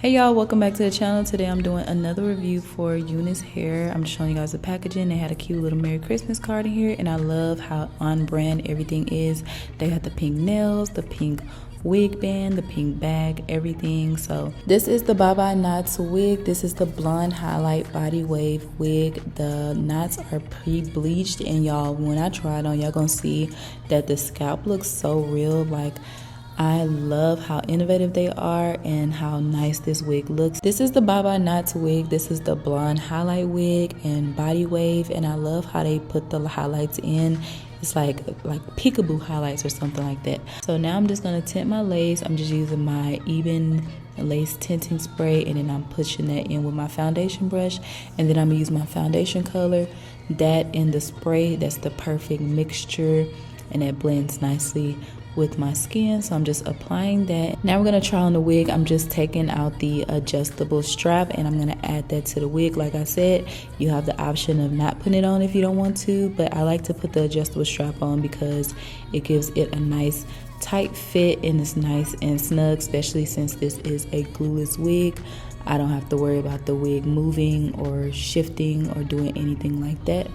Hey y'all, welcome back to the channel. Today I'm doing another review for UNiceHair. I'm just showing you guys the packaging. They had a cute little Merry Christmas card in here, and I love how on brand everything is. They got the pink nails, the pink wig band, the pink bag, everything. So this is the Bye Bye Knots wig. This is the blonde highlight body wave wig. The knots are pre-bleached, and y'all, when I try it on, y'all gonna see that the scalp looks so real. Like, I love how innovative they are and how nice this wig looks. This is the Bye Bye Knots wig. This is the blonde highlight wig and body wave, and I love how they put the highlights in. It's like peekaboo highlights or something like that. So now I'm just gonna tint my lace. I'm just using my Even Lace tinting spray, and then I'm pushing that in with my foundation brush, and then I'm gonna use my foundation color. That in the spray, that's the perfect mixture, and it blends nicely with my skin. So I'm just applying that. Now we're gonna try on the wig. I'm just taking out the adjustable strap, and I'm gonna add that to the wig. Like I said, you have the option of not putting it on if you don't want to, but I like to put the adjustable strap on because it gives it a nice tight fit, and it's nice and snug, especially since this is a glueless wig. I don't have to worry about the wig moving or shifting or doing anything like that.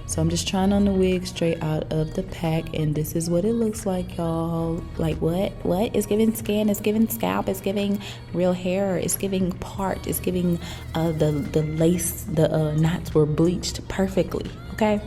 So I'm just trying on the wig straight out of the pack, and this is what it looks like, y'all. Like, what? It's giving skin, it's giving scalp, it's giving real hair, it's giving part, it's giving the lace, the knots were bleached perfectly, okay?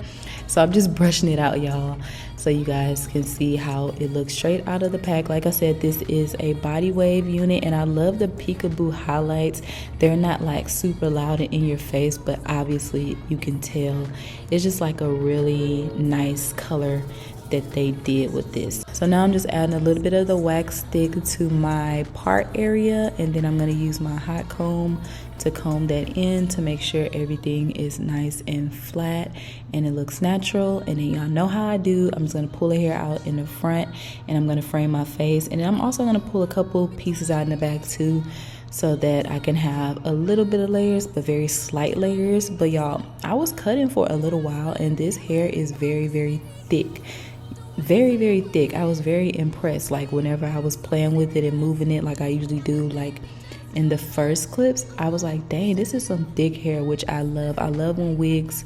So I'm just brushing it out, y'all, so you guys can see how it looks straight out of the pack. Like I said, this is a body wave unit, and I love the peekaboo highlights. They're not like super loud and in your face, but obviously you can tell it's just like a really nice color that they did with this. So now I'm just adding a little bit of the wax stick to my part area, and then I'm going to use my hot comb to comb that in to make sure everything is nice and flat and it looks natural. And then y'all know how I do. I'm just going to pull a hair out in the front, and I'm going to frame my face, and then I'm also going to pull a couple pieces out in the back too, so that I can have a little bit of layers, but very slight layers. But y'all, I was cutting for a little while, and this hair is very, very thick. Very, very thick. I was very impressed. Like, whenever I was playing with it and moving it like I usually do, like in the first clips, I was like, dang, this is some thick hair, which I love. I love when wigs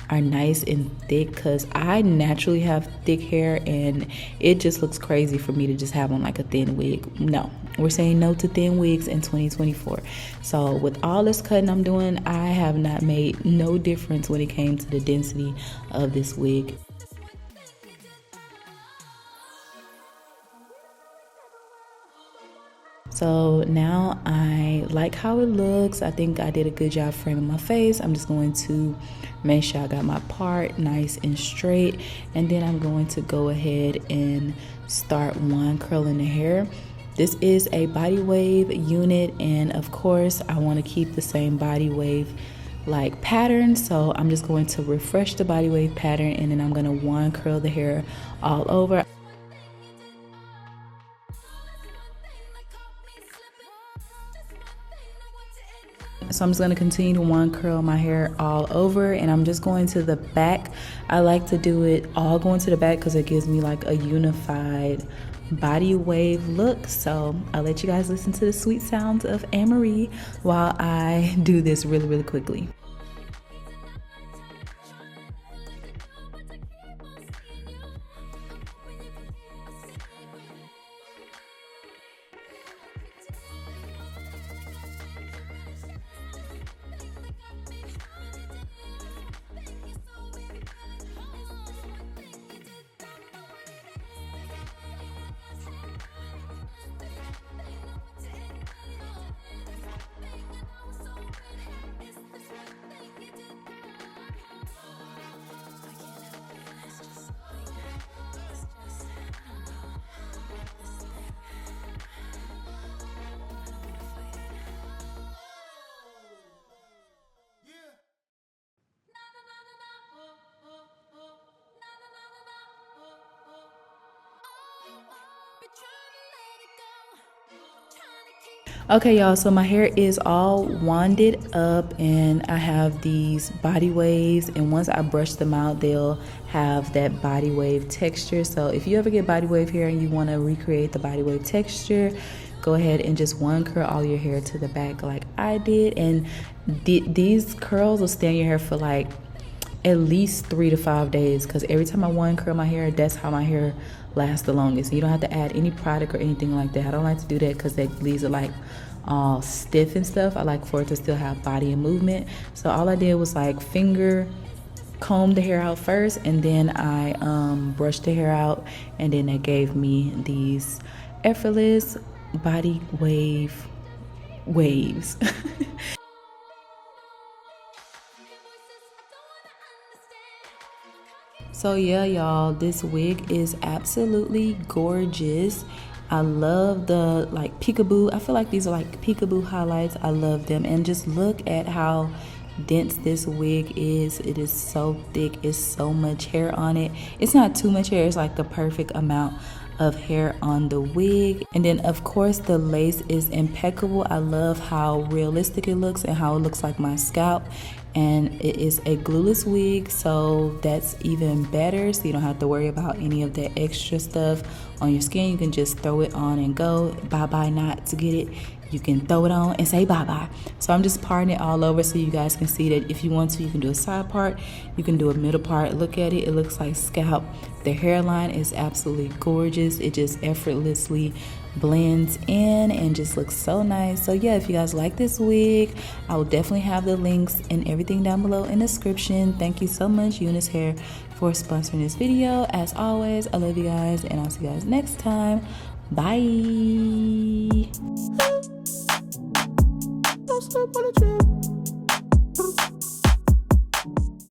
are nice and thick, because I naturally have thick hair, and it just looks crazy for me to just have on like a thin wig. No, we're saying no to thin wigs in 2024. So with all this cutting I'm doing, I have not made no difference when it came to the density of this wig. So now I like how it looks. I think I did a good job framing my face. I'm just going to make sure I got my part nice and straight, and then I'm going to go ahead and start wand curling the hair. This is a body wave unit, and of course I want to keep the same body wave like pattern, so I'm just going to refresh the body wave pattern, and then I'm going to wand curl the hair all over. So I'm just going to continue to wand curl my hair all over, and I'm just going to the back. I like to do it all going to the back because it gives me like a unified body wave look. So I'll let you guys listen to the sweet sounds of Anne-Marie while I do this really, really quickly. Okay, y'all, so my hair is all wanded up and I have these body waves, and once I brush them out, they'll have that body wave texture. So if you ever get body wave hair and you want to recreate the body wave texture, go ahead and just one curl all your hair to the back like I did, and these curls will stay in your hair for like at least 3 to 5 days, because every time I one curl my hair, that's how my hair lasts the longest. You don't have to add any product or anything like that. I don't like to do that because that leaves it like all stiff and stuff. I like for it to still have body and movement. So all I did was like finger comb the hair out first, and then I brushed the hair out, and then it gave me these effortless body waves. So yeah, y'all, this wig is absolutely gorgeous. I love the like peekaboo. I feel like these are like peekaboo highlights. I love them. And just look at how dense this wig is. It is so thick. It's so much hair on it. It's not too much hair. It's like the perfect amount of hair on the wig. And then of course the lace is impeccable. I love how realistic it looks and how it looks like my scalp. And it is a glueless wig, so that's even better, so you don't have to worry about any of that extra stuff on your skin. You can just throw it on and go. Bye-bye knots, get it? You can throw it on and say bye-bye. So I'm just parting it all over so you guys can see that if you want to, you can do a side part, you can do a middle part. Look at it, it looks like scalp. The hairline is absolutely gorgeous. It just effortlessly blends in and just looks so nice. So yeah, if you guys like this wig, I will definitely have the links and everything down below in the description. Thank you so much, UNiceHair, for sponsoring this video. As always, I love you guys, and I'll see you guys next time. Bye.